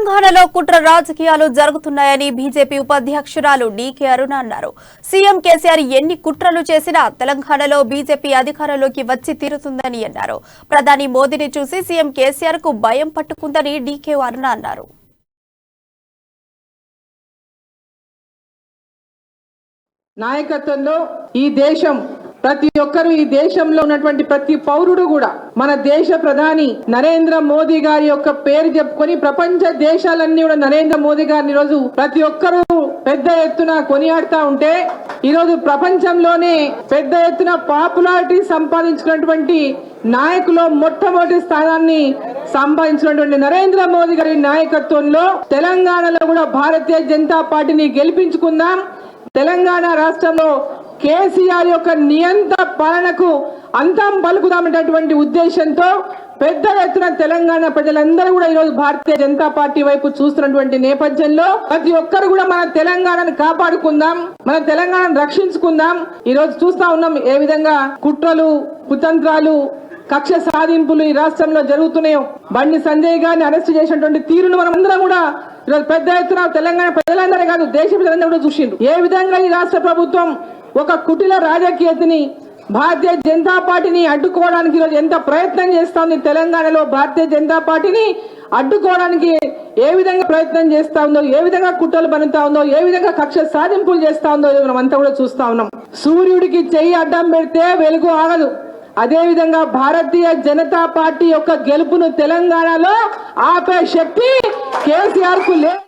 తెలంగాణలో కుట్ర రాజకీయాలు జరుగుతున్నాయని బీజేపీ ఉపాధ్యక్షురాలు డీకే అరుణ అన్నారు. సీఎం కేసీఆర్ ఎన్ని కుట్రలు చేసినా తెలంగాణలో బీజేపీ అధికారంలోకి వచ్చి తీరుతుందని అన్నారు. ప్రధాని మోదీని చూసి సీఎం కేసీఆర్ కు భయం పట్టుకుందని డీకే అరుణ అన్నారు. నాయకత్వంలో ఈ దేశం ప్రతి ఒక్కరు ఈ దేశంలో ఉన్నటువంటి ప్రతి పౌరుడు కూడా మన దేశ ప్రధాని నరేంద్ర మోదీ గారి యొక్క పేరు చెప్పుకొని ప్రపంచ దేశాలన్నీ కూడా నరేంద్ర మోదీ గారిని రోజు ప్రతి ఒక్కరూ పెద్ద ఎత్తున కొనియాడుతా ఉంటే ఈరోజు ప్రపంచంలోనే పెద్ద ఎత్తున పాపులారిటీ సంపాదించినటువంటి నాయకులో మొట్టమొదటి స్థానాన్ని సంపాదించినటువంటి నరేంద్ర మోదీ గారి నాయకత్వంలో తెలంగాణలో కూడా భారతీయ జనతా పార్టీని గెలిపించుకుందాం. తెలంగాణ రాష్ట్రంలో కేసీఆర్ యొక్క నియంత్ర పాలనకు అంతం పలుకుదామనేటువంటి ఉద్దేశంతో పెద్ద ఎత్తున తెలంగాణ ప్రజలందరూ కూడా ఈరోజు భారతీయ జనతా పార్టీ వైపు చూస్తున్నటువంటి నేపథ్యంలో ప్రతి ఒక్కరు కూడా మన తెలంగాణను కాపాడుకుందాం, మన తెలంగాణను రక్షించుకుందాం. ఈరోజు చూస్తా ఉన్నాం ఏ విధంగా కుట్రలు, కుతంత్రాలు, కక్ష సాధింపులు ఈ రాష్ట్రంలో జరుగుతున్నాయో. బండి సంజయ్ గారిని అరెస్ట్ చేసినటువంటి తీరును మనం అందరం కూడా ఈరోజు పెద్ద ఎత్తున తెలంగాణ ప్రజలందరూ కాదు దేశ ప్రజలందరూ కూడా చూసిండ్రు. ఏ విధంగా ఈ రాష్ట్ర ప్రభుత్వం ఒక కుటిల రాజకీయతని భారతీయ జనతా పార్టీని అడ్డుకోవడానికి ఈరోజు ఎంత ప్రయత్నం చేస్తా ఉంది. తెలంగాణలో భారతీయ జనతా పార్టీని అడ్డుకోవడానికి ఏ విధంగా ప్రయత్నం చేస్తా ఉందో, ఏ విధంగా కుట్రలు పనుతా ఉందో, ఏ విధంగా కక్ష సాధింపులు చేస్తా ఉందో మనం అంతా కూడా చూస్తా ఉన్నాం. సూర్యుడికి చెయ్యి అడ్డం పెడితే వెలుగు ఆగదు. అదే విధంగా భారతీయ జనతా పార్టీ యొక్క గెలుపును తెలంగాణలో ఆపే శక్తి కేసీఆర్ కు లేదు.